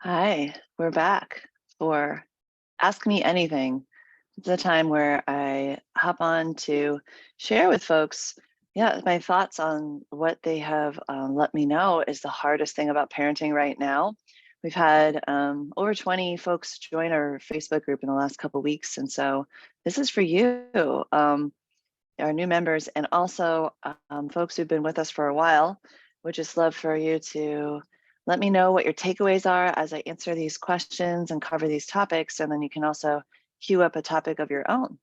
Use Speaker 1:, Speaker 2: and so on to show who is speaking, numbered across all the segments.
Speaker 1: Hi, we're back for Ask Me Anything. It's a time where I hop on to share with folks, my thoughts on what they have let me know is the hardest thing about parenting right now. We've had over 20 folks join our Facebook group in the last couple of weeks, and so this is for you, our new members, and also folks who've been with us for a while. Would just love for you to let me know what your takeaways are as I answer these questions and cover these topics, and then you can also queue up a topic of your own.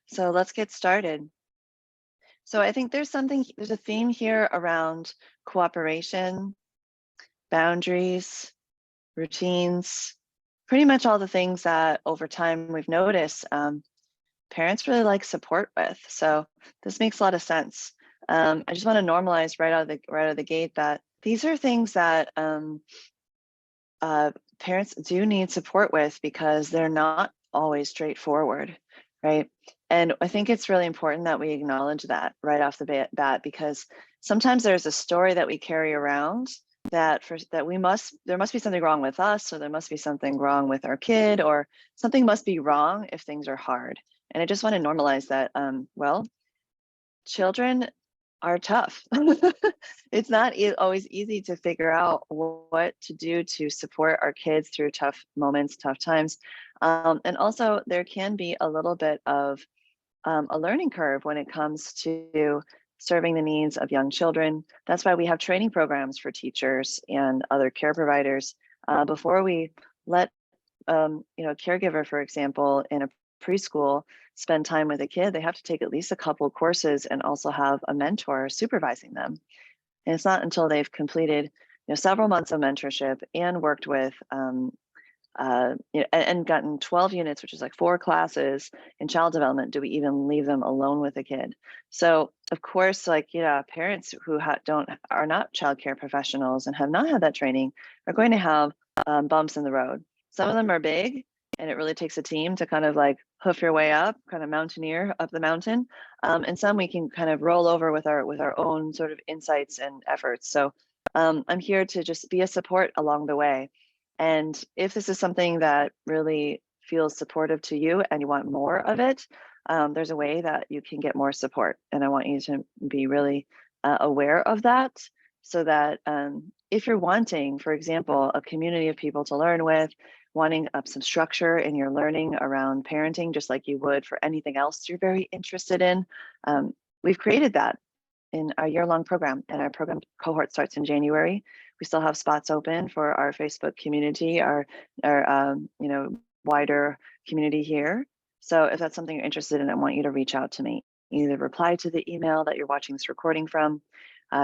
Speaker 1: So let's get started. So I think there's a theme here around cooperation, boundaries, routines, pretty much all the things that over time we've noticed parents really like support with. So this makes a lot of sense. I just want to normalize right out of the gate that these are things that parents do need support with because they're not always straightforward, right? And I think it's really important that we acknowledge that right off the bat, because sometimes there's a story that we carry around that there must be something wrong with us, or there must be something wrong with our kid, or something must be wrong if things are hard. And I just want to normalize that, children are tough. It's not always easy to figure out what to do to support our kids through tough moments, tough times. And also, there can be a little bit of a learning curve when it comes to serving the needs of young children. That's why we have training programs for teachers and other care providers before we let a caregiver, for example, in a preschool spend time with a kid. They have to take at least a couple courses and also have a mentor supervising them. And it's not until they've completed several months of mentorship and worked with and gotten 12 units, which is like 4 classes in child development, do we even leave them alone with a kid? So of course, parents who are not childcare professionals and have not had that training are going to have bumps in the road. Some of them are big, and it really takes a team to kind of like hoof your way up, kind of mountaineer up the mountain. And some we can kind of roll over with our own sort of insights and efforts. So I'm here to just be a support along the way. And if this is something that really feels supportive to you and you want more of it, there's a way that you can get more support. And I want you to be really aware of that, so that if you're wanting, for example, a community of people to learn with, wanting up some structure in your learning around parenting, just like you would for anything else you're very interested in, we've created that in our year-long program, and our program cohort starts in January. We still have spots open for our Facebook community, our wider community here. So if that's something you're interested in, I want you to reach out to me. Either reply to the email that you're watching this recording from,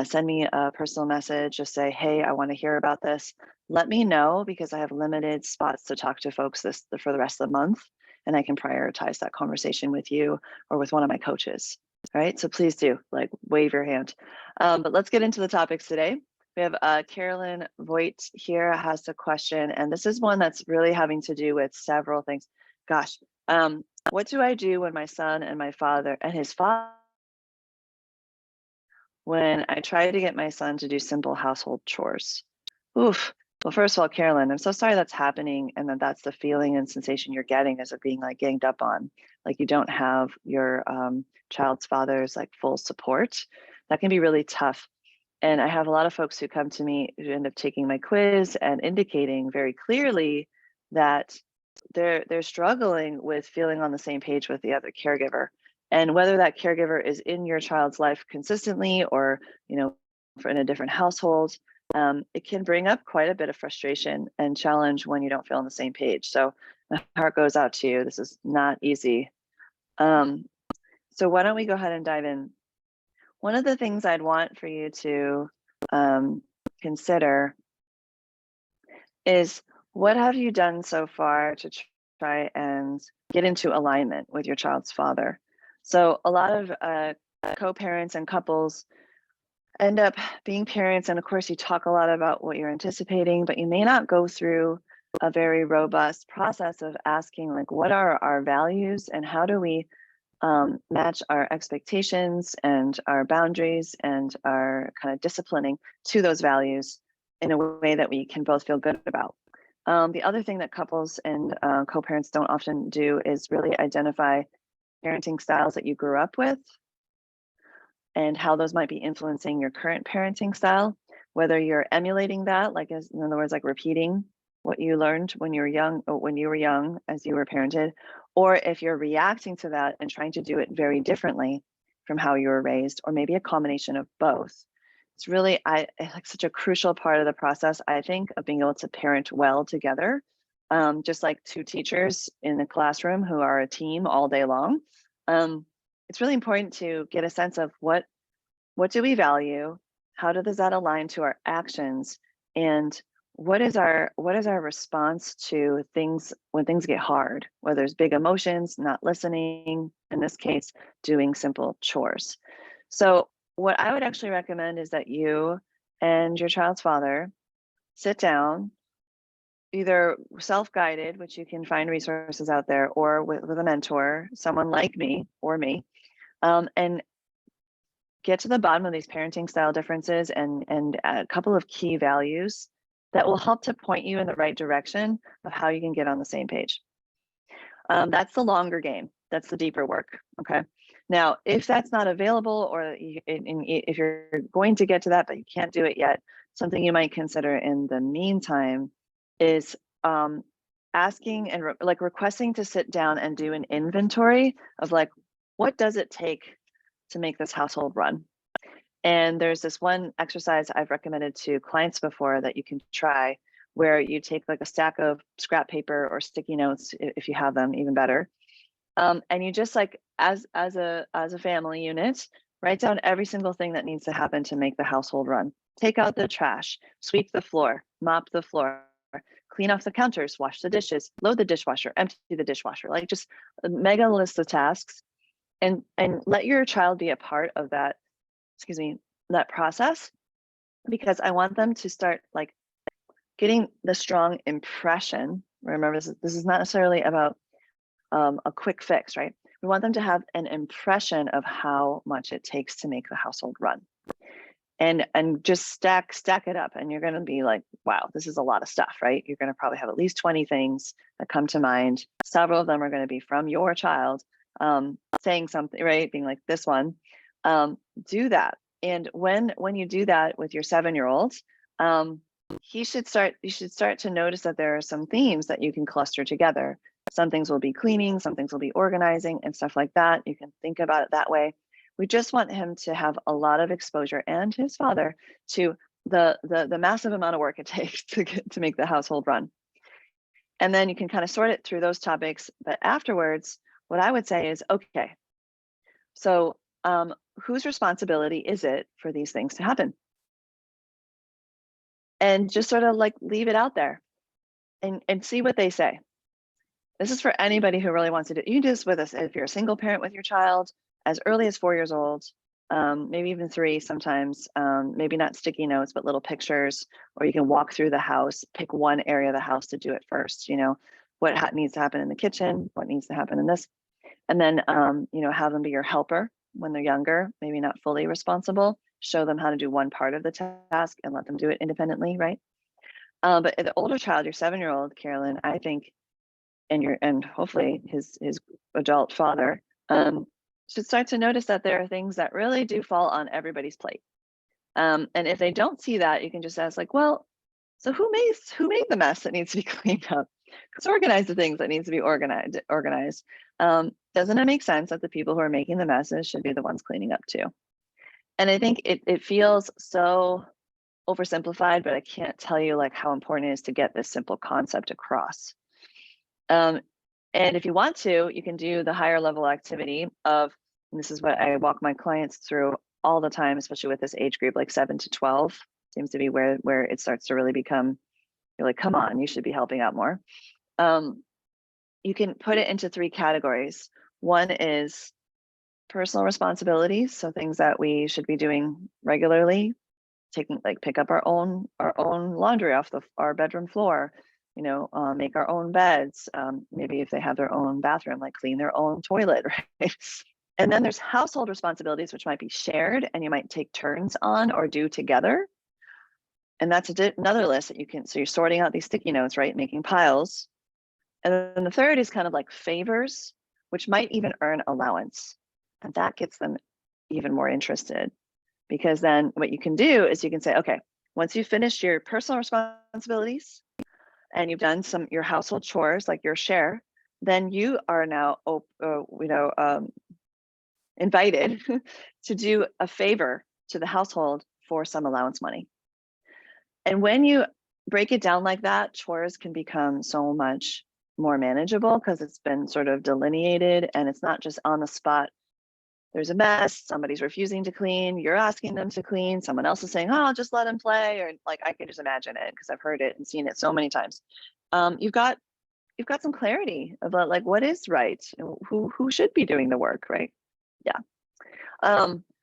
Speaker 1: send me a personal message, just say, hey, I want to hear about this. Let me know, because I have limited spots to talk to folks for the rest of the month, and I can prioritize that conversation with you or with one of my coaches. All right, so please do wave your hand. But let's get into the topics today. We have Carolin V here has a question, and this is one that's really having to do with several things. Gosh, what do I do when my son and his father, when I try to get my son to do simple household chores? Oof. Well, first of all, Carolyn, I'm so sorry that's happening, and that's the feeling and sensation you're getting, as of being ganged up on, like you don't have your child's father's full support. That can be really tough. And I have a lot of folks who come to me who end up taking my quiz and indicating very clearly that they're struggling with feeling on the same page with the other caregiver. And whether that caregiver is in your child's life consistently, or in a different household, it can bring up quite a bit of frustration and challenge when you don't feel on the same page. So my heart goes out to you. This is not easy. So why don't we go ahead and dive in? One of the things I'd want for you to consider is, what have you done so far to try and get into alignment with your child's father? So a lot of co-parents and couples end up being parents, and of course you talk a lot about what you're anticipating, but you may not go through a very robust process of asking, what are our values, and how do we match our expectations and our boundaries and our kind of disciplining to those values in a way that we can both feel good about. The other thing that couples and co-parents don't often do is really identify parenting styles that you grew up with and how those might be influencing your current parenting style, whether you're emulating that, like as in other words, like repeating what you learned when you were young or when you were young as you were parented, or if you're reacting to that and trying to do it very differently from how you were raised, or maybe a combination of both. It's really like such a crucial part of the process, I think, of being able to parent well together. Just like two teachers in the classroom who are a team all day long. It's really important to get a sense of what do we value, how does that align to our actions, and what is our response to things when things get hard, whether there's big emotions, not listening, in this case, doing simple chores. So what I would actually recommend is that you and your child's father sit down, either self-guided, which you can find resources out there, or with a mentor, someone like me or me, and get to the bottom of these parenting style differences and a couple of key values that will help to point you in the right direction of how you can get on the same page. That's the longer game. That's the deeper work. Okay. Now, if that's not available, or if you're going to get to that, but you can't do it yet, something you might consider in the meantime is asking and requesting to sit down and do an inventory of like, what does it take to make this household run? And there's this one exercise I've recommended to clients before that you can try, where you take like a stack of scrap paper or sticky notes, if you have them, even better. And you just like, as a family unit, write down every single thing that needs to happen to make the household run. Take out the trash, sweep the floor, mop the floor, clean off the counters, wash the dishes, load the dishwasher, empty the dishwasher, like just a mega list of tasks. And let your child be a part of that, that process, because I want them to start like getting the strong impression. Remember, this is not necessarily about a quick fix, right? We want them to have an impression of how much it takes to make the household run, and just stack it up, and you're going to be like, wow, this is a lot of stuff, right? You're going to probably have at least 20 things that come to mind. Several of them are going to be from your child saying something, right? Being like, this one. Do that. And when you do that with your 7-year-old, you should start to notice that there are some themes that you can cluster together. Some things will be cleaning, some things will be organizing and stuff like that. You can think about it that way. We just want him to have a lot of exposure, and his father, to the massive amount of work it takes to make the household run. And then you can kind of sort it through those topics. But afterwards, what I would say is, okay, so whose responsibility is it for these things to happen? And just sort of like leave it out there and see what they say. This is for anybody who really wants to do. You can do this with us if you're a single parent with your child as early as 4 years old, maybe even 3 sometimes, maybe not sticky notes, but little pictures, or you can walk through the house, pick one area of the house to do it first, what needs to happen in the kitchen, what needs to happen in this, and then, have them be your helper when they're younger, maybe not fully responsible, show them how to do one part of the task and let them do it independently, right? But the older child, your 7-year-old, Carolyn, I think, and hopefully his adult father, should start to notice that there are things that really do fall on everybody's plate. And if they don't see that, you can just ask like, well, so who made the mess that needs to be cleaned up? Let's organize the things that needs to be organized. Doesn't it make sense that the people who are making the messes should be the ones cleaning up too? And I think it feels so oversimplified, but I can't tell you like how important it is to get this simple concept across. And if you want to, you can do the higher level activity of, and this is what I walk my clients through all the time, especially with this age group, like 7 to 12 seems to be where it starts to really become, you're like, come on, you should be helping out more. You can put it into 3 categories. One is personal responsibilities, so things that we should be doing regularly, pick up our own laundry off our bedroom floor, make our own beds, maybe if they have their own bathroom, like clean their own toilet, right? And then there's household responsibilities, which might be shared and you might take turns on or do together. And that's another list that you can, so you're sorting out these sticky notes, right? Making piles. And then the third is kind of like favors, which might even earn allowance. And that gets them even more interested, because then what you can do is you can say, okay, once you've finished your personal responsibilities and you've done your household chores, like your share, then you are now, invited to do a favor to the household for some allowance money. And when you break it down like that, chores can become so much more manageable because it's been sort of delineated and it's not just on the spot. There's a mess, somebody's refusing to clean, you're asking them to clean, someone else is saying, oh, I'll just let them play, or like I can just imagine it because I've heard it and seen it so many times. You've got some clarity about like what is right and who should be doing the work, right? Yeah.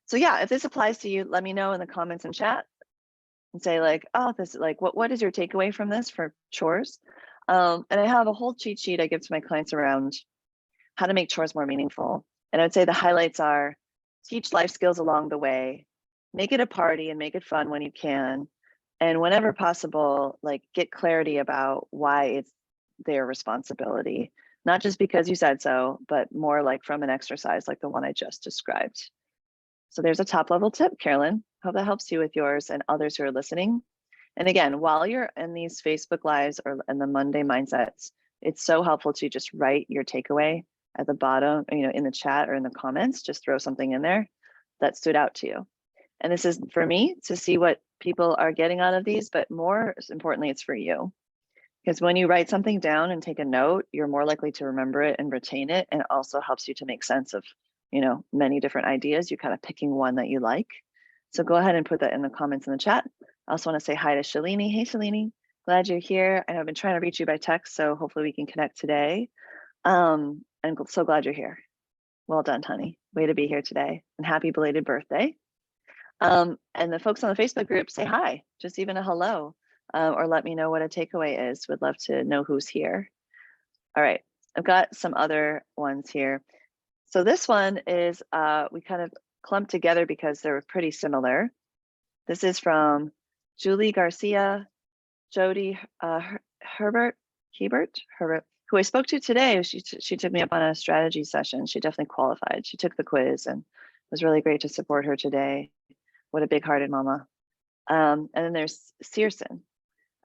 Speaker 1: So yeah, if this applies to you, let me know in the comments and chat and say like, oh, this is like, what is your takeaway from this for chores? And I have a whole cheat sheet I give to my clients around how to make chores more meaningful. And I'd say the highlights are teach life skills along the way, make it a party and make it fun when you can. And whenever possible, like get clarity about why it's their responsibility, not just because you said so, but more like from an exercise like the one I just described. So there's a top level tip, Carolyn. Hope that helps you with yours and others who are listening. And again, while you're in these Facebook Lives or in the Monday Mindsets, it's so helpful to just write your takeaway at the bottom, in the chat or in the comments, just throw something in there that stood out to you. And this is for me to see what people are getting out of these, but more importantly, it's for you. Because when you write something down and take a note, you're more likely to remember it and retain it. And it also helps you to make sense of, many different ideas. You're kind of picking one that you like. So go ahead and put that in the comments in the chat. I also want to say hi to Shalini. Hey, Shalini, glad you're here. I have been trying to reach you by text, so hopefully we can connect today. And so glad you're here. Well done, honey. Way to be here today, and happy belated birthday. And the folks on the Facebook group, say hi, just even a hello, or let me know what a takeaway is. Would love to know who's here. All right, I've got some other ones here. So this one is, we kind of clumped together because they're pretty similar. This is from Julie Garcia, JoDee Herbert, who I spoke to today. She took me up on a strategy session. She definitely qualified. She took the quiz and it was really great to support her today. What a big-hearted mama. And then there's Cirsen.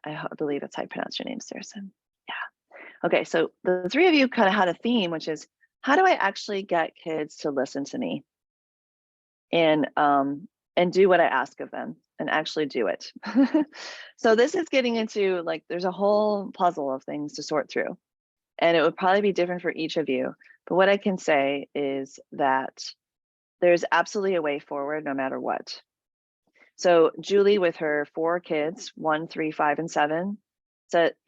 Speaker 1: I believe that's how you pronounce your name, Cirsen. Yeah. Okay, so the three of you kind of had a theme, which is how do I actually get kids to listen to me and do what I ask of them and actually do it. So this is getting into like, there's a whole puzzle of things to sort through. And it would probably be different for each of you. But what I can say is that there's absolutely a way forward no matter what. So Julie, with her 4 kids, 1, 3, 5, and 7,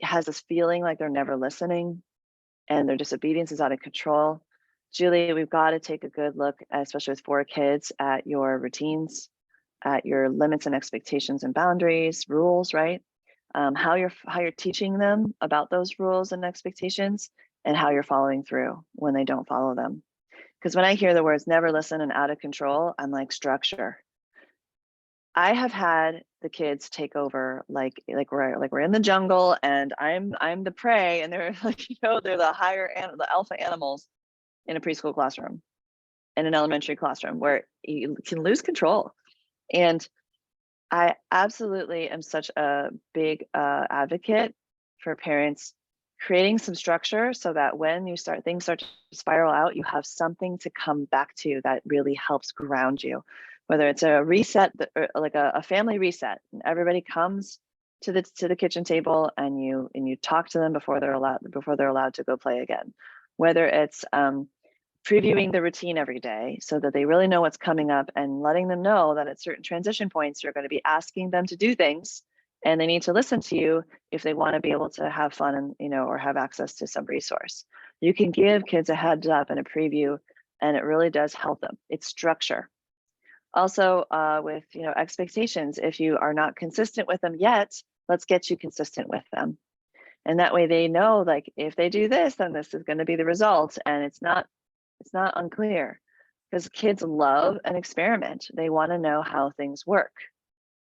Speaker 1: has this feeling like they're never listening and their disobedience is out of control. Julie, we've got to take a good look, especially with 4 kids, at your routines, at your limits and expectations and boundaries, rules, right? How you're teaching them about those rules and expectations, and how you're following through when they don't follow them. Because when I hear the words never listen and out of control, I'm like, structure. I have had the kids take over like we're in the jungle and I'm the prey, and they're like, they're the alpha animals in a preschool classroom, in an elementary classroom, where you can lose control. And I absolutely am such a big advocate for parents creating some structure so that when things start to spiral out, you have something to come back to that really helps ground you. Whether it's a reset, or like a family reset, and everybody comes to the kitchen table and you talk to them before they're allowed to go play again. Whether it's previewing the routine every day so that they really know what's coming up, and letting them know that at certain transition points, you're going to be asking them to do things and they need to listen to you if they want to be able to have fun and, or have access to some resource. You can give kids a heads up and a preview, and it really does help them. It's structure. Also, with, expectations, if you are not consistent with them yet, let's get you consistent with them. And that way they know, like, if they do this, then this is going to be the result. And it's not unclear, because kids love an experiment. They want to know how things work.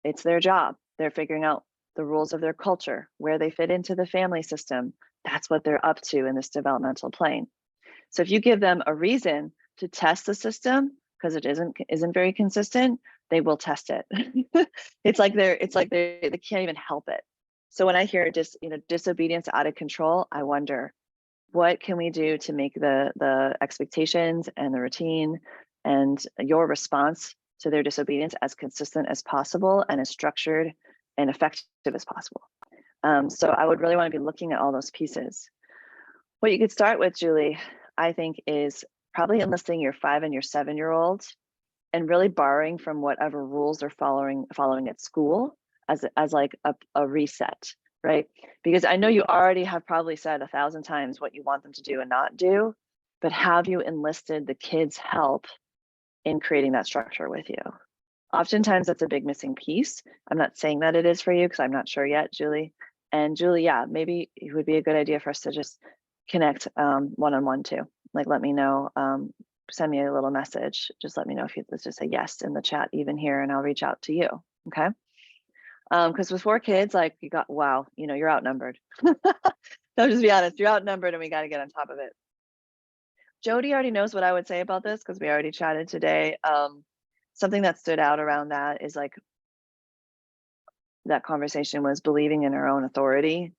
Speaker 1: It's their job. They're figuring out the rules of their culture, where they fit into the family system. That's what they're up to in this developmental plane. So if you give them a reason to test the system because it isn't very consistent, they will test it. It's like they can't even help it. So when I hear disobedience out of control, I wonder, what can we do to make the expectations and the routine and your response to their disobedience as consistent as possible and as structured and effective as possible? So I would really want to be looking at all those pieces. What you could start with, Julie, I think, is probably enlisting your 5 and your 7-year-old and really borrowing from whatever rules they're following at school as like a reset, right? Because I know you already have probably said 1,000 times what you want them to do and not do, but have you enlisted the kids' help in creating that structure with you? Oftentimes that's a big missing piece. I'm not saying that it is for you because I'm not sure yet, Julie. And Julie, yeah, maybe it would be a good idea for us to just connect one-on-one too. Like, let me know, send me a little message. Just let me know if you, let's just say yes in the chat, even here, and I'll reach out to you, okay? Because with 4 kids, like, you got, wow, you're outnumbered. No, just be honest, you're outnumbered and we got to get on top of it. JoDee already knows what I would say about this because we already chatted today. Something that stood out around that is like, that conversation was believing in our own authority.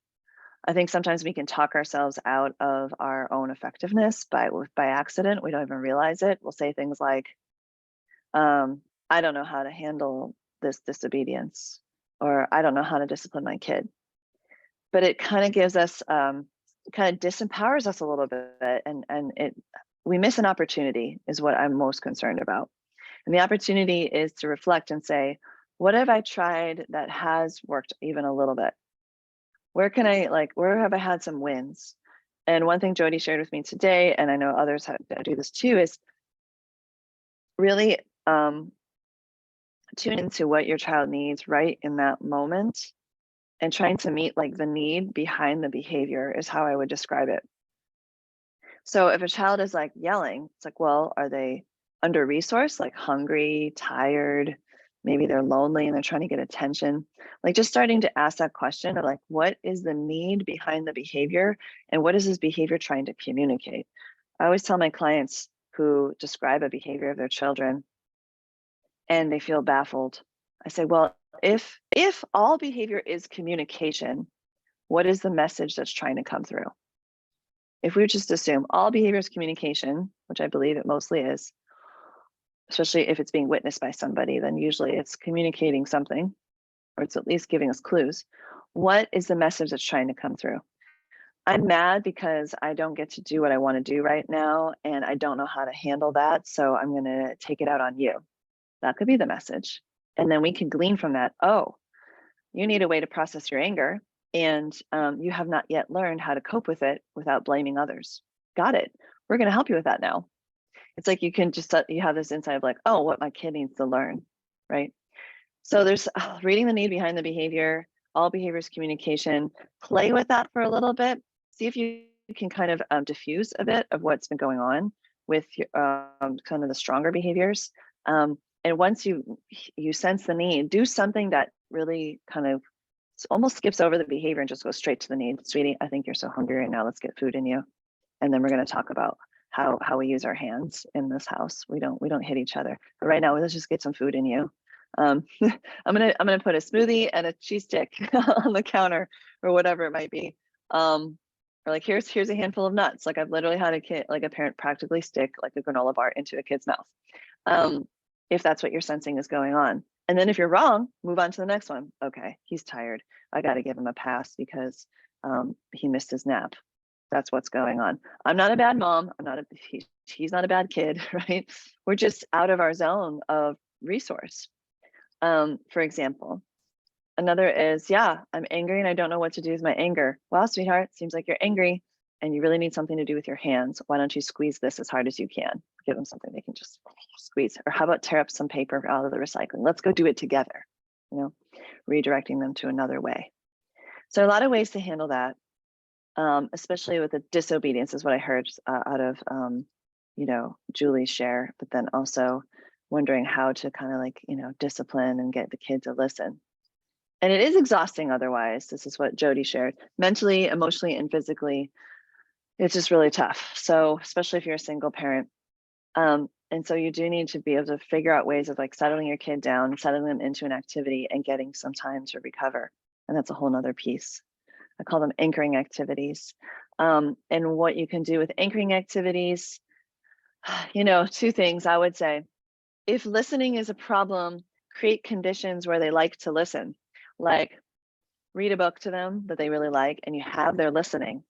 Speaker 1: I think sometimes we can talk ourselves out of our own effectiveness by accident. We don't even realize it. We'll say things like, I don't know how to handle this disobedience, or I don't know how to discipline my kid. But it kind of gives us, kind of disempowers us a little bit, and we miss an opportunity is what I'm most concerned about. And the opportunity is to reflect and say, what have I tried that has worked even a little bit? Where have I had some wins? And one thing JoDee shared with me today, and I know others do this too, is really tune into what your child needs right in that moment and trying to meet like the need behind the behavior is how I would describe it. So if a child is like yelling, it's like, well, are they under-resourced, like hungry, tired? Maybe they're lonely and they're trying to get attention. Like, just starting to ask that question of like, what is the need behind the behavior and what is this behavior trying to communicate? I always tell my clients who describe a behavior of their children and they feel baffled, I say, well, if all behavior is communication, what is the message that's trying to come through? If we just assume all behavior is communication, which I believe it mostly is, especially if it's being witnessed by somebody, then usually it's communicating something, or it's at least giving us clues. What is the message that's trying to come through? I'm mad because I don't get to do what I want to do right now, and I don't know how to handle that, so I'm going to take it out on you. That could be the message. And then we can glean from that, oh, you need a way to process your anger, and you have not yet learned how to cope with it without blaming others. Got it. We're going to help you with that now. It's like you can just, you have this insight of like, oh, what my kid needs to learn, right? So there's reading the need behind the behavior, all behaviors communication, play with that for a little bit, see if you can kind of diffuse a bit of what's been going on with kind of the stronger behaviors. And once you sense the need, do something that really kind of almost skips over the behavior and just goes straight to the need. Sweetie, I think you're so hungry right now. Let's get food in you. And then we're going to talk about how we use our hands in this house. We don't hit each other. But right now, let's just get some food in you. I'm gonna put a smoothie and a cheese stick on the counter or whatever it might be. Or like here's a handful of nuts. Like I've literally had a parent practically stick like a granola bar into a kid's mouth. If that's what you're sensing is going on. And then if you're wrong, move on to the next one. Okay, he's tired. I got to give him a pass because he missed his nap. That's what's going on. I'm not a bad mom. He's not a bad kid, right? We're just out of our zone of resource. For example, another is, yeah, I'm angry and I don't know what to do with my anger. Wow, sweetheart, seems like you're angry and you really need something to do with your hands. Why don't you squeeze this as hard as you can? Give them something they can just squeeze. Or how about tear up some paper out of the recycling? Let's go do it together, redirecting them to another way. So a lot of ways to handle that, especially with the disobedience is what I heard out of, Julie's share, but then also wondering how to kind of discipline and get the kid to listen. And it is exhausting otherwise. This is what JoDee shared. Mentally, emotionally, and physically, it's just really tough. So especially if you're a single parent. And so you do need to be able to figure out ways of like settling your kid down, settling them into an activity and getting some time to recover. And that's a whole nother piece. I call them anchoring activities. And what you can do with anchoring activities, two things I would say. If listening is a problem, create conditions where they like to listen. Like read a book to them that they really like and you have their listening.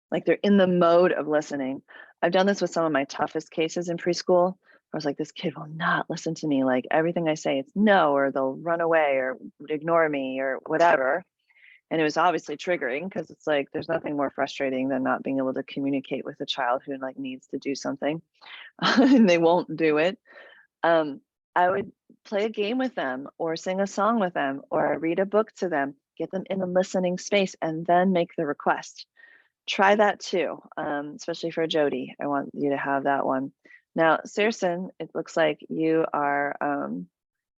Speaker 1: Like they're in the mode of listening. I've done this with some of my toughest cases in preschool. I was like, this kid will not listen to me. Like everything I say, it's no, or they'll run away or ignore me or whatever. And it was obviously triggering because it's like, there's nothing more frustrating than not being able to communicate with a child who like needs to do something and they won't do it. I would play a game with them or sing a song with them or read a book to them, get them in a listening space and then make the request. Try that too, especially for JoDee. I want you to have that one. Now, Cirsen, it looks like you are,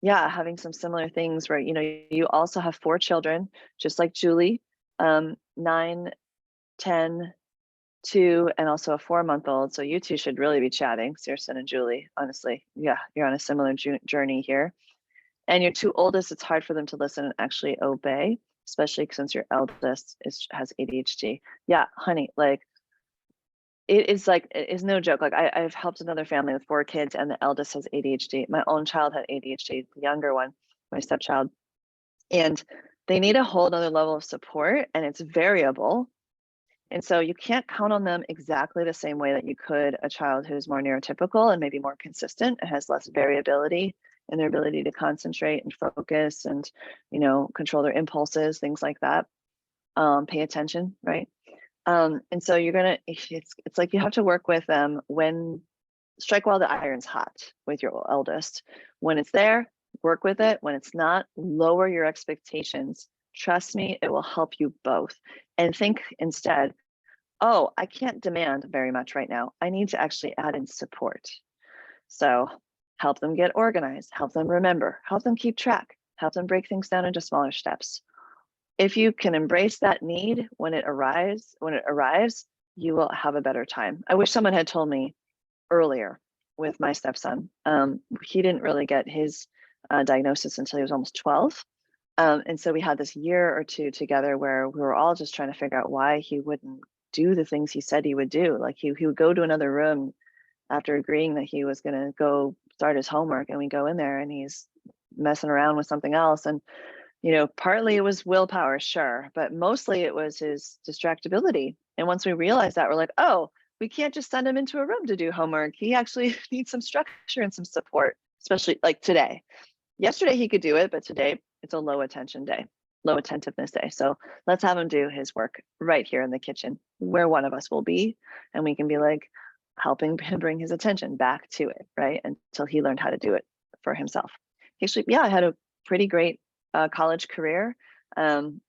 Speaker 1: having some similar things where, you also have 4 children, just like Julie, 9, 10, 2, and also a 4-month-old. So you two should really be chatting, Cirsen and Julie, honestly. Yeah, you're on a similar journey here. And your 2 oldest, it's hard for them to listen and actually obey, especially since your eldest has ADHD. Yeah, honey, like it is no joke. Like I've helped another family with 4 kids and the eldest has ADHD. My own child had ADHD, the younger one, my stepchild. And they need a whole other level of support and it's variable. And so you can't count on them exactly the same way that you could a child who's more neurotypical and maybe more consistent and has less variability in their ability to concentrate and focus and, control their impulses, things like that. Pay attention, right? And so it's like you have to work with them strike while the iron's hot with your eldest. When it's there, work with it. When it's not, lower your expectations. Trust me, it will help you both. And think instead, oh, I can't demand very much right now. I need to actually add in support. So help them get organized, help them remember, help them keep track, help them break things down into smaller steps. If you can embrace that need when it arrives, you will have a better time. I wish someone had told me earlier with my stepson. He didn't really get his diagnosis until he was almost 12. And so we had this year or 2 together where we were all just trying to figure out why he wouldn't do the things he said he would do. Like he would go to another room after agreeing that he was going to go start his homework, and we go in there and he's messing around with something else. And partly it was willpower, sure, but mostly it was his distractibility. And once we realized that, we're like, oh, we can't just send him into a room to do homework. He actually needs some structure and some support, especially like today. Yesterday he could do it, but today it's a low attention day, low attentiveness day. So let's have him do his work right here in the kitchen where one of us will be. And we can be like helping him bring his attention back to it, right? Until he learned how to do it for himself. Actually, I had a pretty great college career and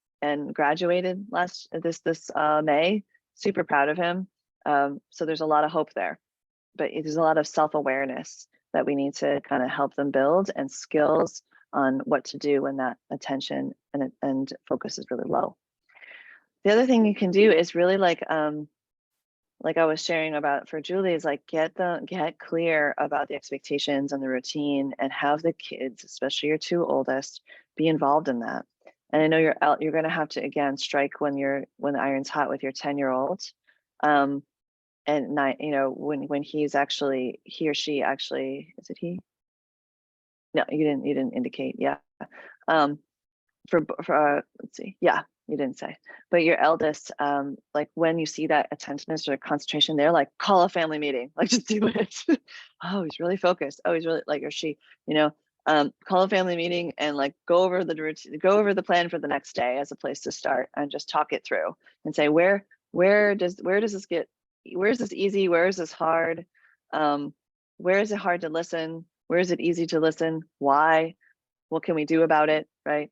Speaker 1: graduated this May. Super proud of him. So there's a lot of hope there, but there's a lot of self-awareness that we need to kind of help them build and skills on what to do when that attention and focus is really low. The other thing you can do is really like I was sharing about for Julie is like get clear about the expectations and the routine and have the kids, especially your 2 oldest, be involved in that. And I know you're going to have to again strike when the iron's hot with your 10-year-old. And not, when he or she actually, is it he? No, you didn't indicate. Yeah. Let's see. Yeah, you didn't say, but your eldest, like when you see that attentiveness or concentration, they're like, call a family meeting, like just do it. Oh, he's really focused. Oh, he's really or she, call a family meeting and like go over the plan for the next day as a place to start and just talk it through and say, where does this get, where is this easy? Where is this hard? Where is it hard to listen? Where is it easy to listen? Why? What can we do about it? Right?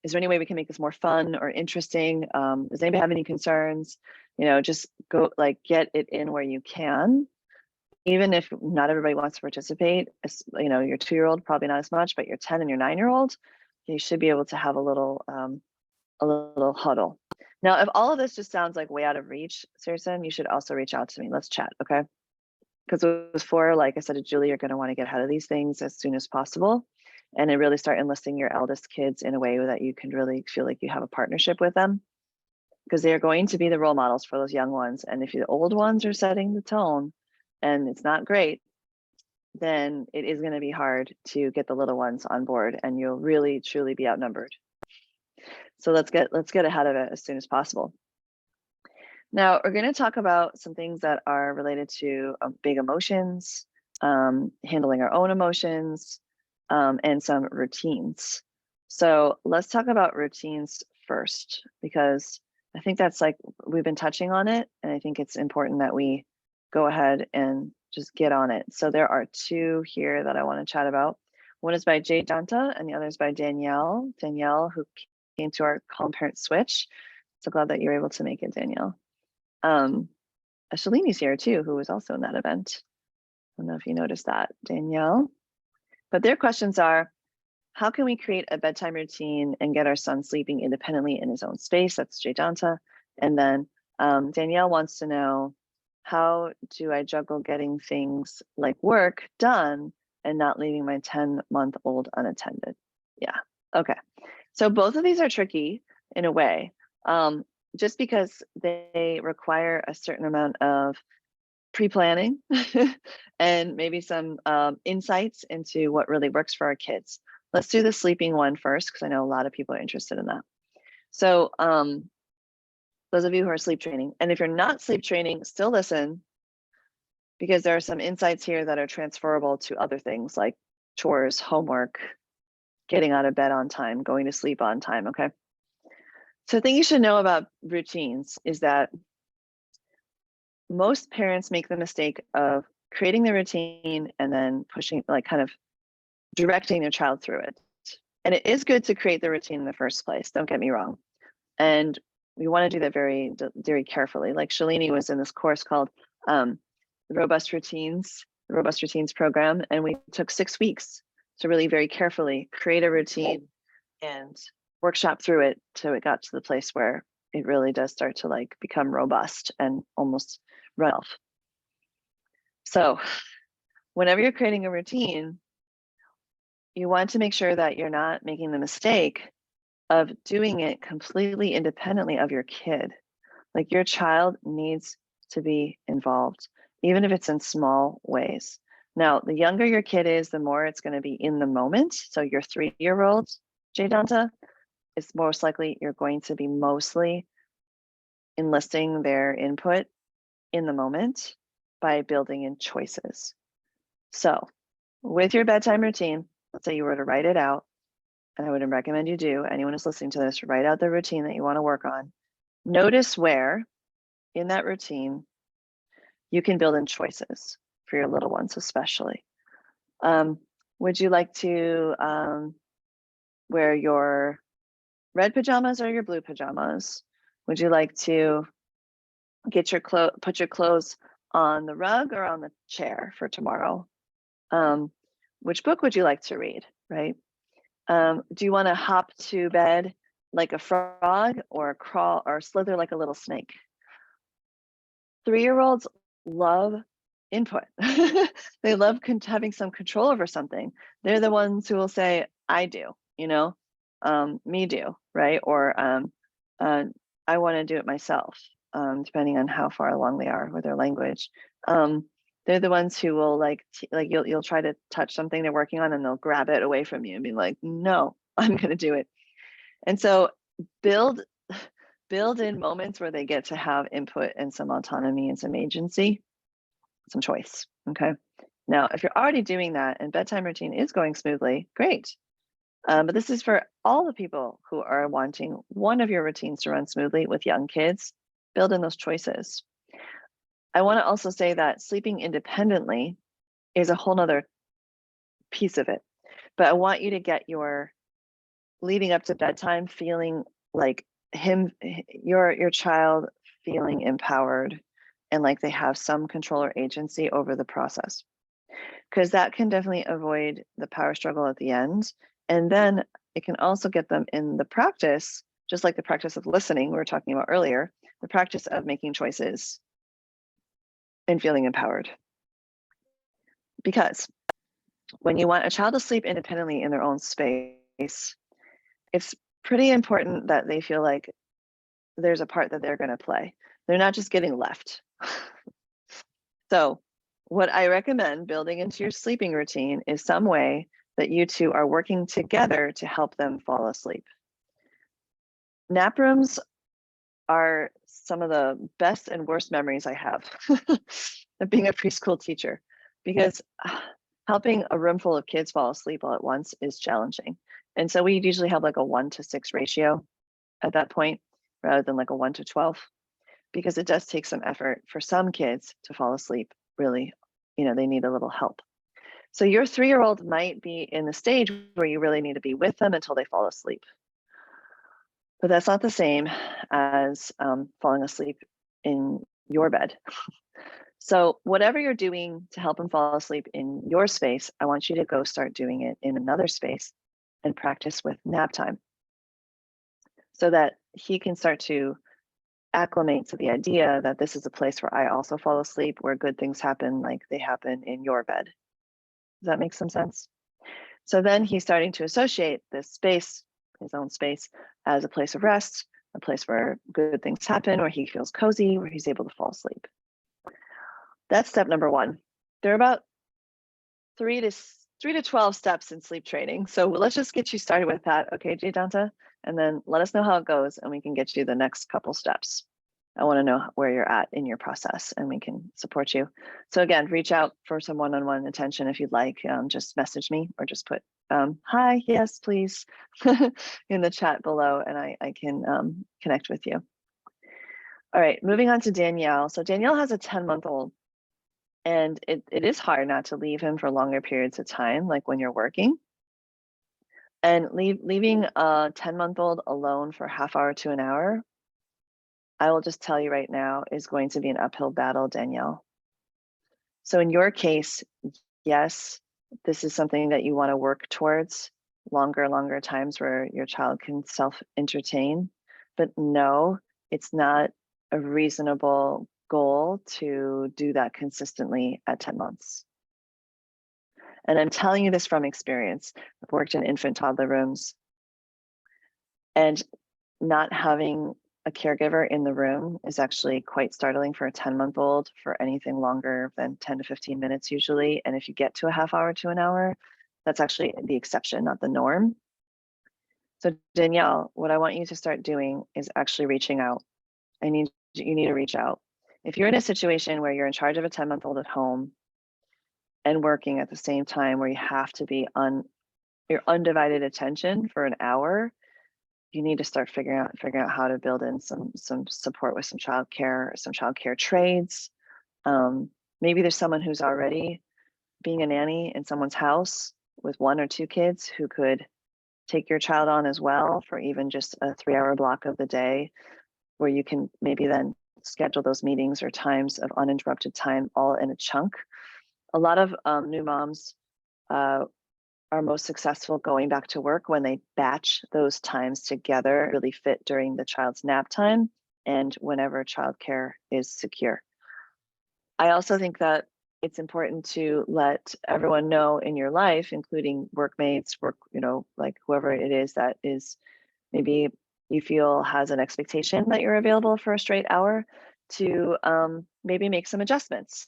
Speaker 1: Is there any way we can make this more fun or interesting? Does anybody have any concerns? Just go get it in where you can, even if not everybody wants to participate. Your 2-year-old probably not as much, but your 10 and your 9-year-old, you should be able to have a little huddle. Now, if all of this just sounds like way out of reach, Cirsen, you should also reach out to me. Let's chat, okay? Because before, like I said to Julie, you're going to want to get ahead of these things as soon as possible, and then really start enlisting your eldest kids in a way that you can really feel like you have a partnership with them, because they are going to be the role models for those young ones. And if the old ones are setting the tone and it's not great, then it is going to be hard to get the little ones on board, and you'll really truly be outnumbered. So let's get ahead of it as soon as possible. Now, we're going to talk about some things that are related to big emotions, handling our own emotions, and some routines. So let's talk about routines first, because I think that's like, we've been touching on it, and I think it's important that we go ahead and just get on it. So there are two here that I want to chat about. One is by J-Donta and the other is by Danielle. Danielle, who came to our Calm Parent Switch. So glad that you're able to make it, Danielle. Shalini's here too, who was also in that event. I don't know if you noticed that, Danielle. But their questions are, how can we create a bedtime routine and get our son sleeping independently in his own space? That's J-Donta. And then Danielle wants to know, how do I juggle getting things like work done and not leaving my 10-month-old unattended? Yeah, okay. So both of these are tricky in a way. Just because they require a certain amount of pre-planning and maybe some insights into what really works for our kids. Let's do the sleeping one first, because I know a lot of people are interested in that. So those of you who are sleep training, and if you're not sleep training, still listen, because there are some insights here that are transferable to other things like chores, homework, getting out of bed on time, going to sleep on time, okay? So the thing you should know about routines is that most parents make the mistake of creating the routine and then pushing, like kind of directing their child through it. And it is good to create the routine in the first place, don't get me wrong. And we want to do that very, very carefully. Like Shalini was in this course called the Robust Routines program, and we took 6 weeks to really very carefully create a routine and workshop through it till it got to the place where it really does start to like become robust and almost run off. So whenever you're creating a routine, you want to make sure that you're not making the mistake of doing it completely independently of your kid. Like, your child needs to be involved, even if it's in small ways. Now, the younger your kid is, the more it's going to be in the moment. So your 3-year-old, J-Donta, it's most likely you're going to be mostly enlisting their input in the moment by building in choices. So with your bedtime routine, let's say you were to write it out, and I would recommend you do, anyone who's listening to this, write out the routine that you want to work on. Notice where in that routine you can build in choices for your little ones, especially. Would you like to wear your red pajamas or your blue pajamas? Would you like to get your put your clothes on the rug or on the chair for tomorrow? Which book would you like to read, right? Do you want to hop to bed like a frog, or crawl or slither like a little snake? 3-year-olds love input. They love having some control over something. They're the ones who will say, I do, me do, right? Or I want to do it myself, depending on how far along they are with their language. They're the ones who will like you'll try to touch something they're working on, and they'll grab it away from you and be like, no, I'm going to do it. And so build in moments where they get to have input and some autonomy and some agency, some choice. Okay. Now, if you're already doing that and bedtime routine is going smoothly, great. But this is for all the people who are wanting one of your routines to run smoothly with young kids. Build in those choices. I want to also say that sleeping independently is a whole nother piece of it. But I want you to get your leading up to bedtime feeling like your child feeling empowered and like they have some control or agency over the process, because that can definitely avoid the power struggle at the end. And then it can also get them in the practice, just like the practice of listening we were talking about earlier, the practice of making choices and feeling empowered. Because when you want a child to sleep independently in their own space, it's pretty important that they feel like there's a part that they're going to play. They're not just getting left. So what I recommend building into your sleeping routine is some way that you two are working together to help them fall asleep. Nap rooms are some of the best and worst memories I have of being a preschool teacher, because helping a room full of kids fall asleep all at once is challenging. And so we usually have like a 1-to-6 ratio at that point, rather than like a 1-to-12, because it does take some effort for some kids to fall asleep. Really, they need a little help. So your 3-year-old might be in the stage where you really need to be with them until they fall asleep. But that's not the same as falling asleep in your bed. So whatever you're doing to help him fall asleep in your space, I want you to go start doing it in another space and practice with nap time, so that he can start to acclimate to the idea that this is a place where I also fall asleep, where good things happen like they happen in your bed. Does that make some sense? So then he's starting to associate this space, his own space, as a place of rest, a place where good things happen, where he feels cozy, where he's able to fall asleep. That's step number 1. There are about 3 to 12 steps in sleep training. So let's just get you started with that, okay, J-Donta? And then let us know how it goes, and we can get you the next couple steps. I want to know where you're at in your process, and we can support you. So again, reach out for some one-on-one attention if you'd like. Just message me, or just put hi, yes, please, in the chat below, and I can connect with you. All right, moving on to Danielle. So Danielle has a 10-month-old, and it is hard not to leave him for longer periods of time, like when you're working. And leaving a 10-month-old alone for a half hour to an hour, I will just tell you right now, is going to be an uphill battle, Danielle. So in your case, yes, this is something that you want to work towards, longer times where your child can self-entertain. But no, it's not a reasonable goal to do that consistently at 10 months. And I'm telling you this from experience. I've worked in infant toddler rooms, and not having a caregiver in the room is actually quite startling for a 10-month-old for anything longer than 10 to 15 minutes usually. And if you get to a half hour to an hour, that's actually the exception, not the norm. So Danielle, what I want you to start doing is actually reaching out. You need to reach out. If you're in a situation where you're in charge of a 10-month-old at home and working at the same time, where you have to be on your undivided attention for an hour, you need to start figuring out how to build in some support with some childcare trades. Maybe there's someone who's already being a nanny in someone's house with 1 or 2 kids who could take your child on as well for even just a 3-hour block of the day, where you can maybe then schedule those meetings or times of uninterrupted time all in a chunk. A lot of new moms are most successful going back to work when they batch those times together, really fit during the child's nap time and whenever childcare is secure. I also think that it's important to let everyone know in your life, including workmates, like whoever it is that is maybe you feel has an expectation that you're available for a straight hour, to maybe make some adjustments.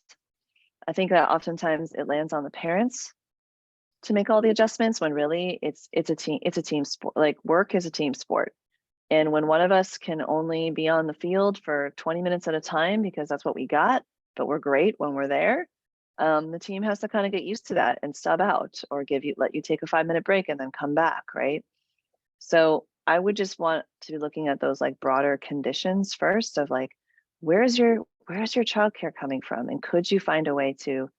Speaker 1: I think that oftentimes it lands on the parents to make all the adjustments, when really it's a team sport. Like, work is a team sport. And when one of us can only be on the field for 20 minutes at a time because that's what we got, but we're great when we're there, the team has to kind of get used to that and sub out, or let you take a 5-minute break and then come back, right? So I would just want to be looking at those like broader conditions first, of like, where's your childcare coming from? And could you find a way to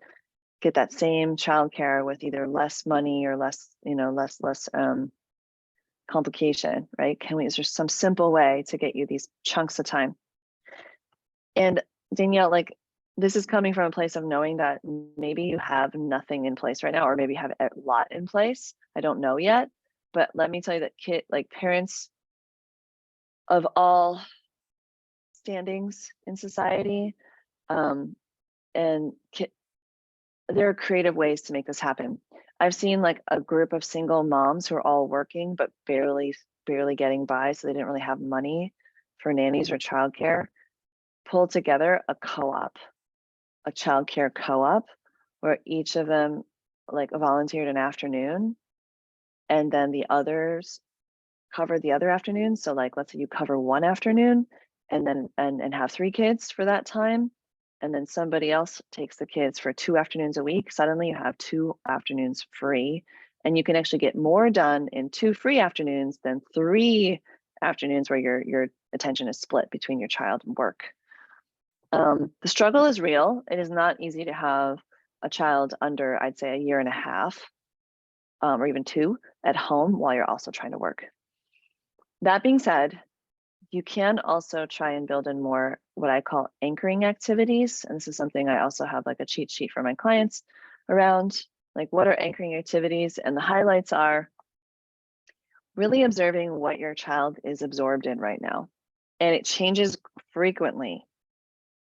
Speaker 1: get that same childcare with either less money or less complication, right? Is there some simple way to get you these chunks of time? And Danielle, like, this is coming from a place of knowing that maybe you have nothing in place right now, or maybe you have a lot in place. I don't know yet, But let me tell you that parents of all standings in society, and there are creative ways to make this happen. I've seen like a group of single moms who are all working but barely getting by, so they didn't really have money for nannies or childcare, pull together a co-op, a childcare co-op, where each of them like volunteered an afternoon, and then the others covered the other afternoon. So like, let's say you cover one afternoon and then and have 3 kids for that time, and then somebody else takes the kids for 2 afternoons a week. Suddenly you have 2 afternoons free, and you can actually get more done in 2 free afternoons than 3 afternoons where your attention is split between your child and work. The struggle is real. It is not easy to have a child under, I'd say, 1.5 years, or even 2 at home while you're also trying to work. That being said, you can also try and build in more what I call anchoring activities. And this is something I also have like a cheat sheet for my clients around, like what are anchoring activities? And the highlights are really observing what your child is absorbed in right now. And it changes frequently.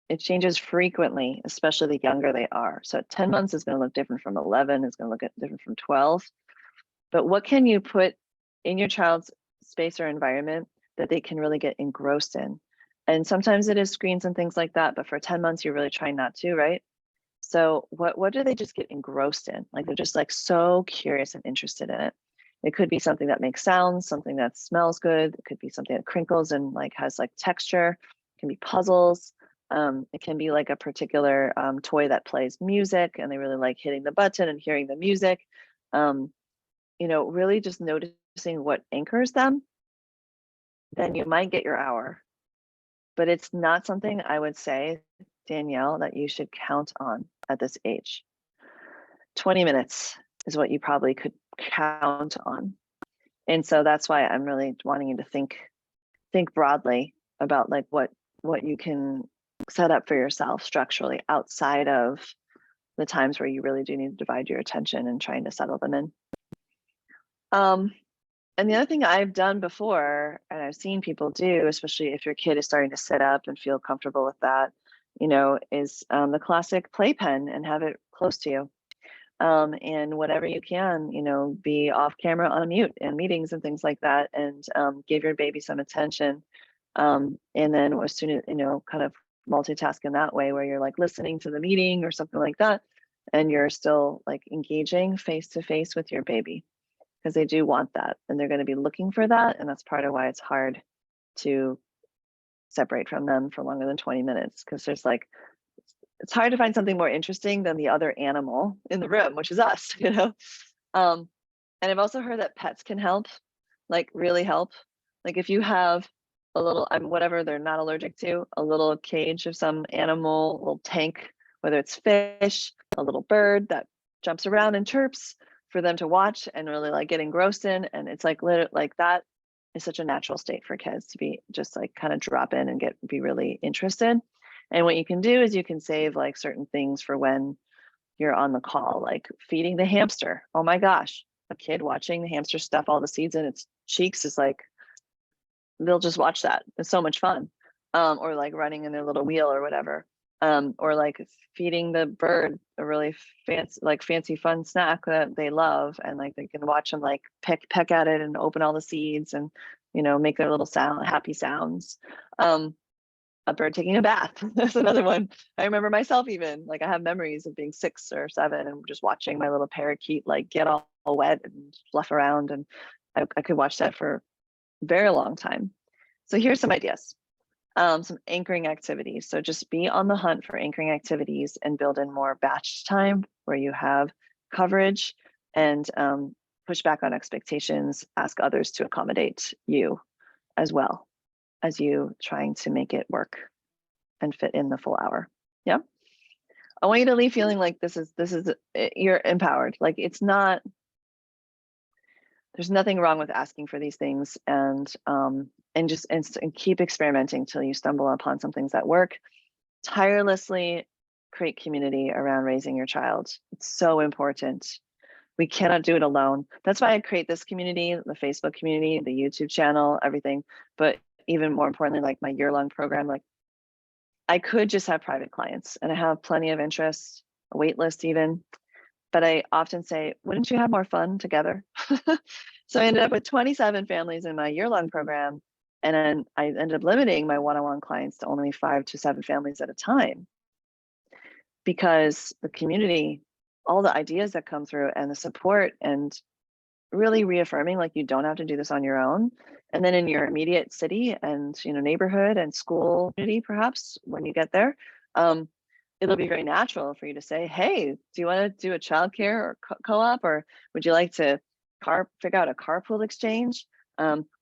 Speaker 1: It changes frequently, especially the younger they are. So at 10 months is going to look different from 11, it's going to look different from 12. But what can you put in your child's space or environment that they can really get engrossed in? And sometimes it is screens and things like that, but for 10 months, you're really trying not to, right? So what do they just get engrossed in? Like they're just like so curious and interested in it. It could be something that makes sounds, something that smells good. It could be something that crinkles and like has like texture. It can be puzzles. It can be like a particular toy that plays music and they really like hitting the button and hearing the music. You know, really just noticing what anchors them, then you might get your hour. But it's not something I would say, Danielle, that you should count on at this age. 20 minutes is what you probably could count on. And so that's why I'm really wanting you to think broadly about like what you can set up for yourself structurally outside of the times where you really do need to divide your attention and trying to settle them in. And the other thing I've done before, and I've seen people do, especially if your kid is starting to sit up and feel comfortable with that, you know, is the classic playpen and have it close to you. And whatever you can, you know, be off camera on mute in meetings and things like that, and give your baby some attention. And then as soon as, you know, kind of multitask in that way where you're like listening to the meeting or something like that, and you're still like engaging face to face with your baby, because they do want that and they're going to be looking for that. And that's part of why it's hard to separate from them for longer than 20 minutes, because there's like, it's hard to find something more interesting than the other animal in the room, which is us, you know? And I've also heard that pets can help, like really help. Like if you have a little, whatever they're not allergic to, a little cage of some animal, a little tank, whether it's fish, a little bird that jumps around and chirps, for them to watch and really like get engrossed in. And it's like like that is such a natural state for kids to be just like kind of drop in and be really interested. And what you can do is you can save like certain things for when you're on the call, like feeding the hamster. Oh my gosh, a kid watching the hamster stuff all the seeds in its cheeks is like, they'll just watch that. It's so much fun. Or like running in their little wheel or whatever. Or like feeding the bird a really fancy fun snack that they love, and like they can watch them like peck at it and open all the seeds and, you know, make their little happy sounds. A bird taking a bath, that's another one. I remember myself, even like I have memories of being 6 or 7 and just watching my little parakeet like get all wet and fluff around, and I could watch that for a very long time. So here's some ideas. Some anchoring activities. So just be on the hunt for anchoring activities and build in more batch time where you have coverage, and push back on expectations, ask others to accommodate you as well as you trying to make it work and fit in the full hour. Yeah. I want you to leave feeling like this is you're empowered. Like it's not, there's nothing wrong with asking for these things, and keep experimenting till you stumble upon some things that work. Tirelessly create community around raising your child. It's so important. We cannot do it alone. That's why I create this community, the Facebook community, the YouTube channel, everything. But even more importantly, like my year-long program, like I could just have private clients, and I have plenty of interest, a wait list even. But I often say, wouldn't you have more fun together? So I ended up with 27 families in my year-long program. And then I ended up limiting my one-on-one clients to only 5 to 7 families at a time, because the community, all the ideas that come through and the support, and really reaffirming like you don't have to do this on your own. And then in your immediate city and neighborhood and school community, perhaps when you get there, it'll be very natural for you to say, hey, do you want to do a childcare or co-op, or would you like to figure out a carpool exchange?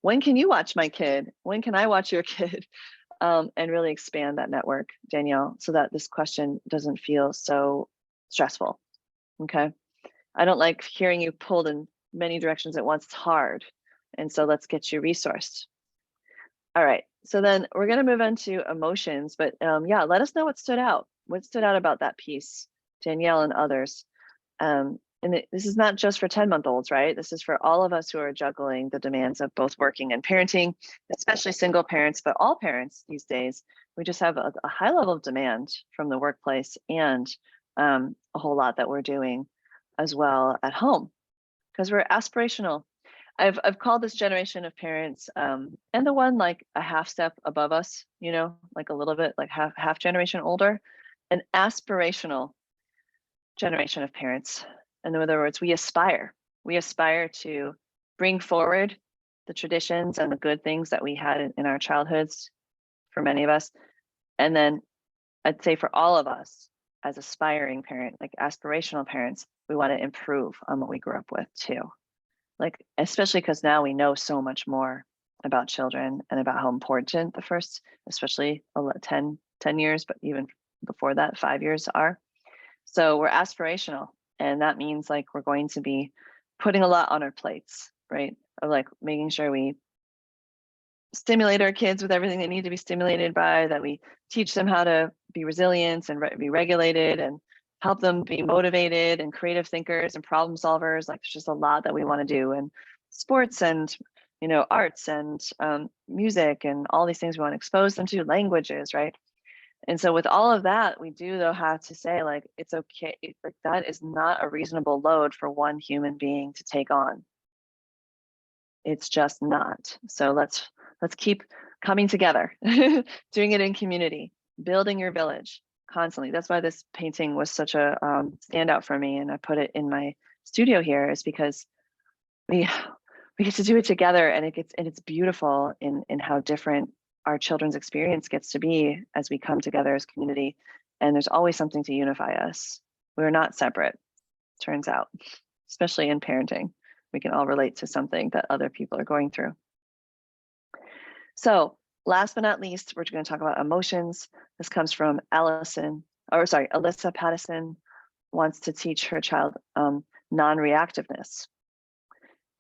Speaker 1: When can you watch my kid? When can I watch your kid? And really expand that network, Danielle, so that this question doesn't feel so stressful. Okay. I don't like hearing you pulled in many directions at once. It's hard. And so let's get you resourced. All right. So then we're going to move into emotions, but yeah, let us know what stood out. What stood out about that piece, Danielle and others. And this is not just for 10-month-olds, right? This is for all of us who are juggling the demands of both working and parenting, especially single parents, but all parents these days. We just have a high level of demand from the workplace, and a whole lot that we're doing as well at home, because we're aspirational. I've called this generation of parents, and the one like a half step above us, like a little bit like half generation older, an aspirational generation of parents. In other words, we aspire to bring forward the traditions and the good things that we had in our childhoods for many of us. And then I'd say for all of us as aspiring parent, like aspirational parents, we want to improve on what we grew up with too. Like, especially because now we know so much more about children and about how important the first, especially 10 years, but even before that, 5 years are. So we're aspirational. And that means like we're going to be putting a lot on our plates, right? Of like making sure we stimulate our kids with everything they need to be stimulated by, that we teach them how to be resilient and be regulated, and help them be motivated and creative thinkers and problem solvers. Like there's just a lot that we want to do, and sports and arts and music and all these things we want to expose them to, languages, right? And so with all of that, we do though have to say like, it's okay. Like that is not a reasonable load for one human being to take on. It's just not. So let's keep coming together, doing it in community, building your village constantly. That's why this painting was such a standout for me. And I put it in my studio here, is because we get to do it together, and it's beautiful in how different our children's experience gets to be as we come together as community. And there's always something to unify us. We're not separate, turns out, especially in parenting. We can all relate to something that other people are going through. So last but not least, we're going to talk about emotions. This comes from Alissa Pattison, wants to teach her child non-reactiveness.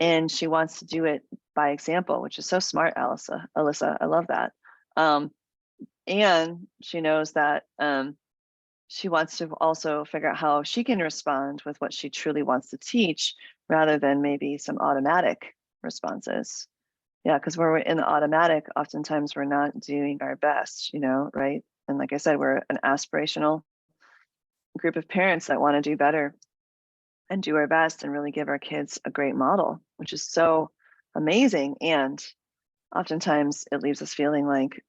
Speaker 1: And she wants to do it by example, which is so smart, Alissa, I love that. And she knows that she wants to also figure out how she can respond with what she truly wants to teach, rather than maybe some automatic responses. Yeah, because when we're in the automatic, oftentimes we're not doing our best, right? And like I said, we're an aspirational group of parents that want to do better and do our best and really give our kids a great model, which is so amazing. And oftentimes it leaves us feeling like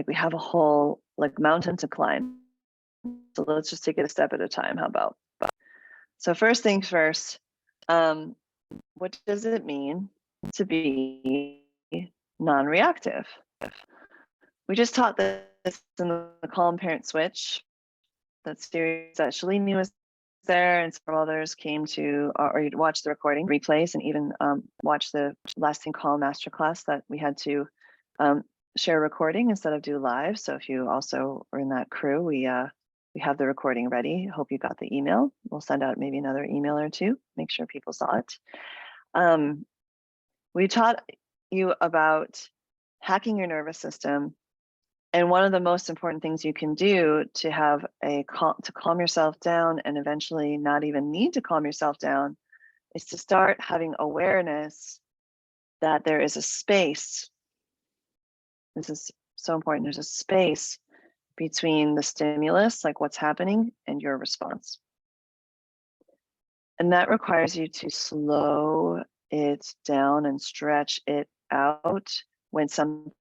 Speaker 1: we have a whole mountain to climb. So let's just take it a step at a time. How about? So first things first, what does it mean to be non-reactive? We just taught this in the Calm Parent Switch, that series that Shalini was there, and some others came to, or you'd watch the recording replays, and even watch the Lasting Calm Masterclass that we had to share a recording instead of do live. So if you also are in that crew, we have the recording ready. Hope you got the email. We'll send out maybe another email or two, make sure people saw it. We taught you about hacking your nervous system. And one of the most important things you can do to have to calm yourself down, and eventually not even need to calm yourself down, is to start having awareness that there is a space. This is so important. There's a space between the stimulus, like what's happening, and your response. And that requires you to slow it down and stretch it out. When something's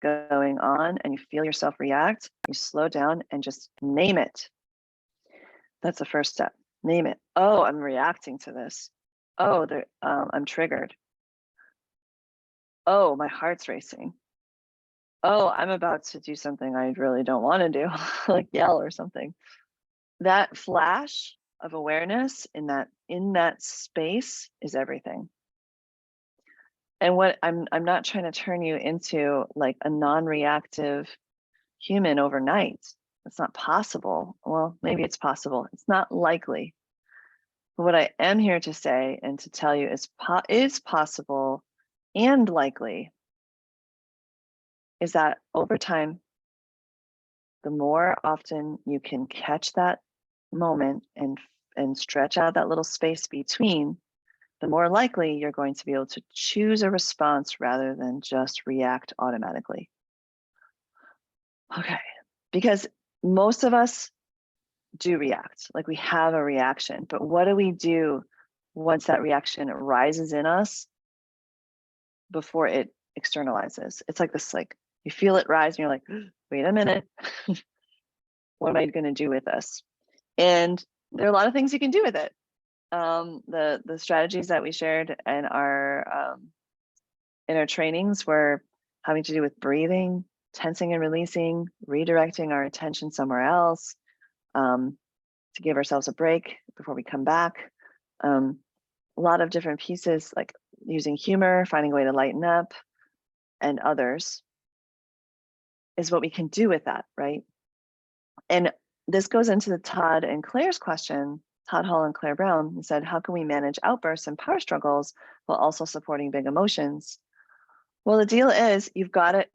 Speaker 1: going on and you feel yourself react, you slow down and just name it. That's the first step. Name it. Oh, I'm reacting to this. Oh, I'm triggered. Oh, my heart's racing. Oh, I'm about to do something I really don't want to do, like yell or something. That flash of awareness in that space is everything. And what I'm not trying to turn you into like a non-reactive human overnight. It's not possible. Well, maybe it's possible. It's not likely. But what I am here to say and to tell you is possible and likely is that over time, the more often you can catch that moment and stretch out that little space between, the more likely you're going to be able to choose a response rather than just react automatically. Okay, because most of us do react, like we have a reaction, but what do we do once that reaction rises in us before it externalizes? It's like this, like you feel it rise and you're like, wait a minute, what am I gonna do with this? And there are a lot of things you can do with it. The strategies that we shared in our trainings were having to do with breathing, tensing and releasing, redirecting our attention somewhere else, to give ourselves a break before we come back. A lot of different pieces, like using humor, finding a way to lighten up, and others is what we can do with that, right? And this goes into the Todd and Claire's question. Todd Hall and Claire Brown said, how can we manage outbursts and power struggles while also supporting big emotions? Well, the deal is you've got to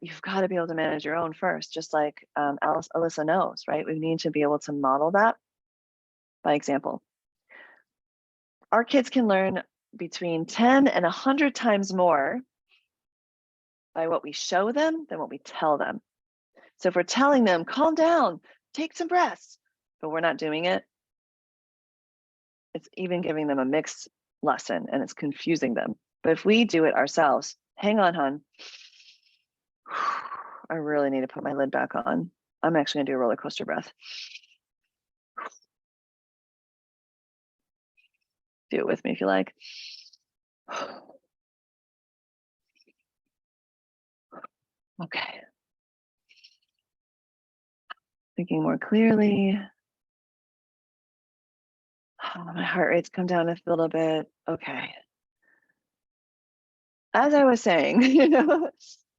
Speaker 1: be able to manage your own first, just like Alissa knows, right? We need to be able to model that by example. Our kids can learn between 10 and 100 times more by what we show them than what we tell them. So if we're telling them, calm down, take some breaths, but we're not doing it, it's even giving them a mixed lesson and it's confusing them. But if we do it ourselves, hang on, hon. I really need to put my lid back on. I'm actually gonna do a roller coaster breath. Do it with me if you like. Okay. Thinking more clearly. Oh, my heart rate's come down a little bit. Okay. As I was saying,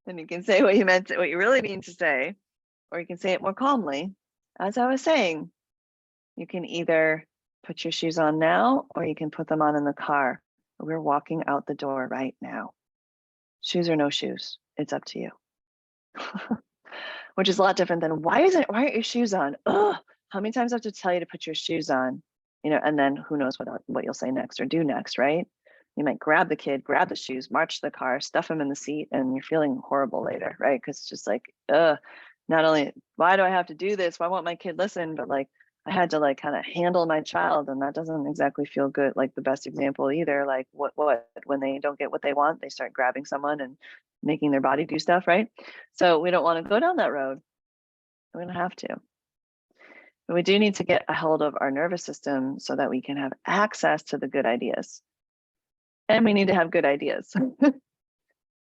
Speaker 1: and you can say what you really mean to say, or you can say it more calmly. As I was saying, you can either put your shoes on now, or you can put them on in the car. We're walking out the door right now. Shoes or no shoes, it's up to you. Which is a lot different than why aren't your shoes on? Ugh, how many times do I have to tell you to put your shoes on? And then who knows what you'll say next or do next, right? You might grab the kid, grab the shoes, march to the car, stuff him in the seat, and you're feeling horrible later, right? Because it's just like, not only why do I have to do this? Why won't my kid listen? But like I had to like kind of handle my child, and that doesn't exactly feel good, like the best example either. Like what when they don't get what they want, they start grabbing someone and making their body do stuff, right? So we don't want to go down that road. We don't have to. But we do need to get a hold of our nervous system so that we can have access to the good ideas. And we need to have good ideas. So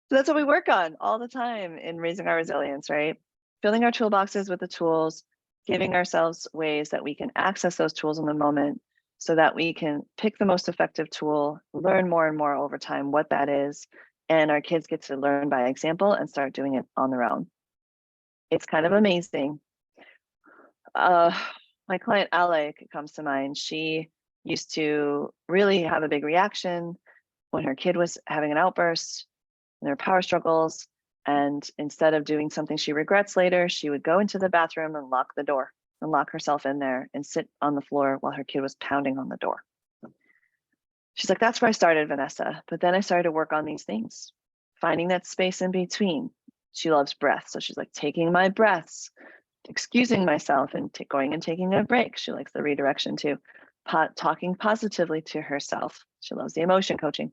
Speaker 1: that's what we work on all the time in raising our resilience, right? Filling our toolboxes with the tools, giving ourselves ways that we can access those tools in the moment so that we can pick the most effective tool, learn more and more over time what that is, and our kids get to learn by example and start doing it on their own. It's kind of amazing. My client Alec comes to mind. She used to really have a big reaction when her kid was having an outburst and their power struggles. And instead of doing something she regrets later, she would go into the bathroom and lock the door and lock herself in there and sit on the floor while her kid was pounding on the door. She's like, that's where I started, Vanessa. But then I started to work on these things, finding that space in between. She loves breath. So she's like taking my breaths, excusing myself and going and taking a break. She likes the redirection too. Talking positively to herself. She loves the emotion coaching.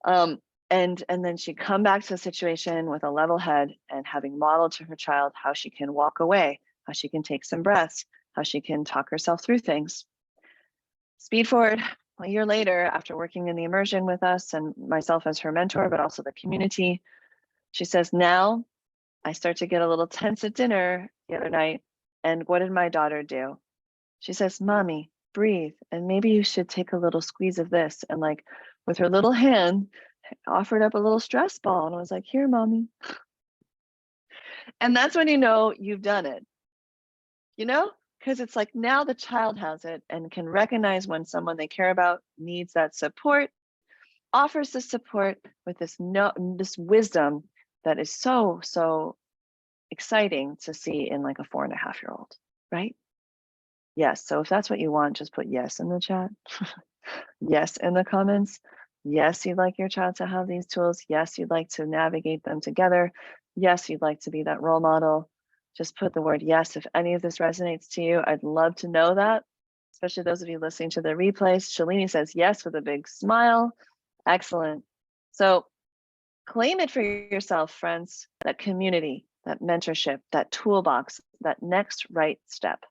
Speaker 1: And then she'd come back to the situation with a level head and having modeled to her child how she can walk away, how she can take some breaths, how she can talk herself through things. Speed forward a year later, after working in the immersion with us and myself as her mentor, but also the community, she says, now I start to get a little tense at dinner the other night. And what did my daughter do? She says, Mommy, breathe. And maybe you should take a little squeeze of this. And like with her little hand, offered up a little stress ball. And I was like, here, Mommy. And that's when you know you've done it, you know? Because it's like now the child has it and can recognize when someone they care about needs that support, offers the support with this wisdom that is so exciting to see in like a 4.5-year-old, right? Yes. So if that's what you want, just put yes in the chat. Yes in the comments. Yes, you'd like your child to have these tools. Yes, you'd like to navigate them together. Yes, you'd like to be that role model. Just put the word yes if any of this resonates to you. I'd love to know that, especially those of you listening to the replays. Shalini says yes with a big smile. Excellent. So claim it for yourself, friends, that community, that mentorship, that toolbox, that next right step,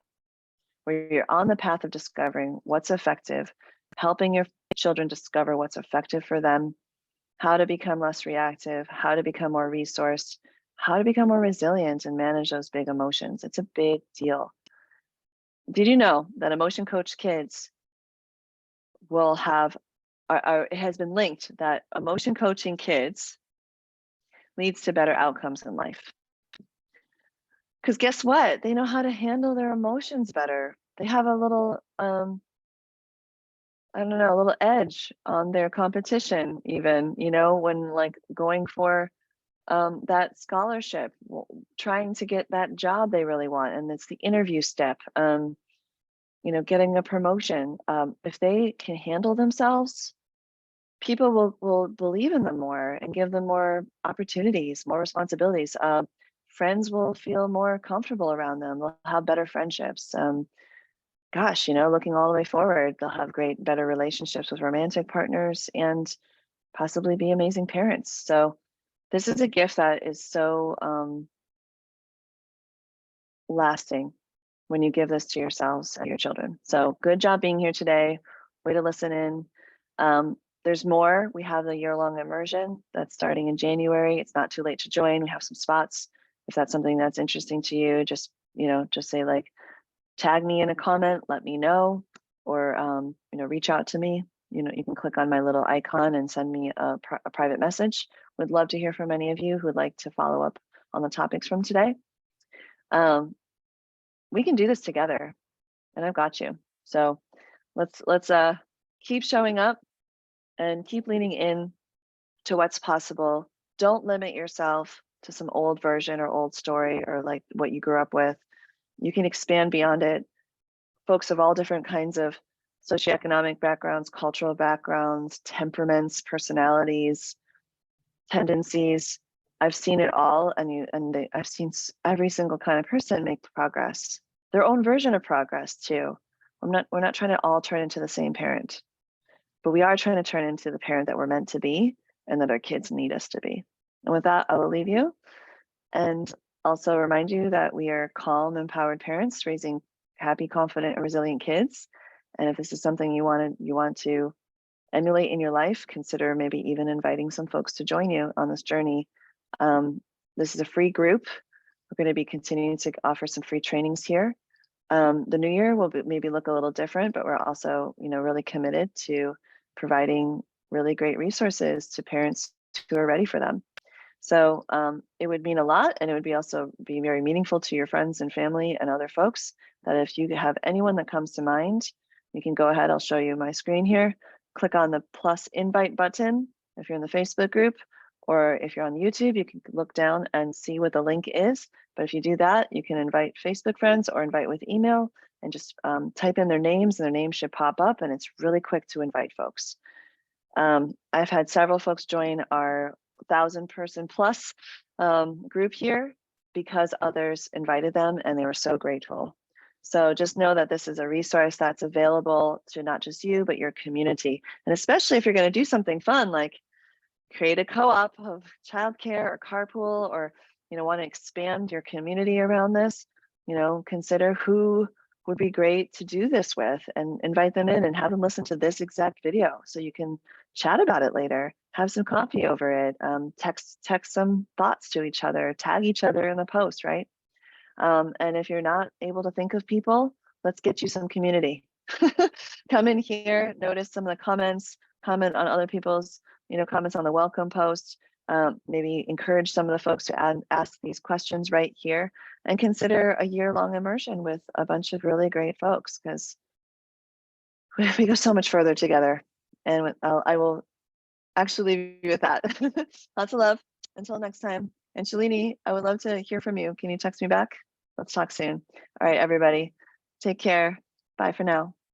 Speaker 1: where you're on the path of discovering what's effective, helping your children discover what's effective for them, how to become less reactive, how to become more resourced, how to become more resilient and manage those big emotions. It's a big deal. Did you know that emotion coach kids will have, it has been linked that emotion coaching kids leads to better outcomes in life? Because guess what? They know how to handle their emotions better. They have a little, I don't know, a little edge on their competition, even, you know, when like going for that scholarship, trying to get that job they really want. And it's the interview step, you know, getting a promotion. If they can handle themselves, people will believe in them more and give them more opportunities, more responsibilities. Friends will feel more comfortable around them. They'll have better friendships. Gosh, you know, looking all the way forward, they'll have better relationships with romantic partners and possibly be amazing parents. So this is a gift that is so lasting when you give this to yourselves and your children. So good job being here today. Way to listen in. There's more. We have the year-long immersion that's starting in January. It's not too late to join. We have some spots. If that's something that's interesting to you, just, you know, just say like, tag me in a comment, let me know, or, you know, reach out to me. You know, you can click on my little icon and send me a private message. Would love to hear from any of you who would like to follow up on the topics from today. We can do this together, and I've got you. So let's keep showing up and keep leaning in to what's possible. Don't limit yourself to some old version or old story or like what you grew up with. You can expand beyond it. Folks of all different kinds of socioeconomic backgrounds, cultural backgrounds, temperaments, personalities, tendencies. I've seen it all, and I've seen every single kind of person make progress, their own version of progress too. We're not trying to all turn into the same parent, but we are trying to turn into the parent that we're meant to be and that our kids need us to be. And with that, I will leave you and also remind you that we are calm, empowered parents raising happy, confident, and resilient kids. And if this is something you want to emulate in your life, consider maybe even inviting some folks to join you on this journey. This is a free group. We're going to be continuing to offer some free trainings here. The new year will maybe look a little different, but we're also, you know, really committed to providing really great resources to parents who are ready for them. So it would mean a lot, and it would also be very meaningful to your friends and family and other folks that if you have anyone that comes to mind, you can go ahead. I'll show you my screen here. Click on the plus invite button if you're in the Facebook group, or if you're on YouTube, you can look down and see what the link is. But if you do that, you can invite Facebook friends or invite with email and just type in their names, and their names should pop up, and it's really quick to invite folks. I've had several folks join our 1,000-person plus group here because others invited them and they were so grateful. So just know that this is a resource that's available to not just you, but your community. And especially if you're going to do something fun, like create a co-op of childcare or carpool, or want to expand your community around this, consider who would be great to do this with and invite them in and have them listen to this exact video so you can chat about it later, have some coffee over it, text some thoughts to each other, tag each other in the post, right? And if you're not able to think of people, let's get you some community. Come in here, notice some of the comments, comment on other people's comments on the welcome post, maybe encourage some of the folks to ask these questions right here, and consider a year-long immersion with a bunch of really great folks, because we go so much further together. And I will actually leave you with that. Lots of love. Until next time. And Shalini, I would love to hear from you. Can you text me back? Let's talk soon. All right, everybody. Take care. Bye for now.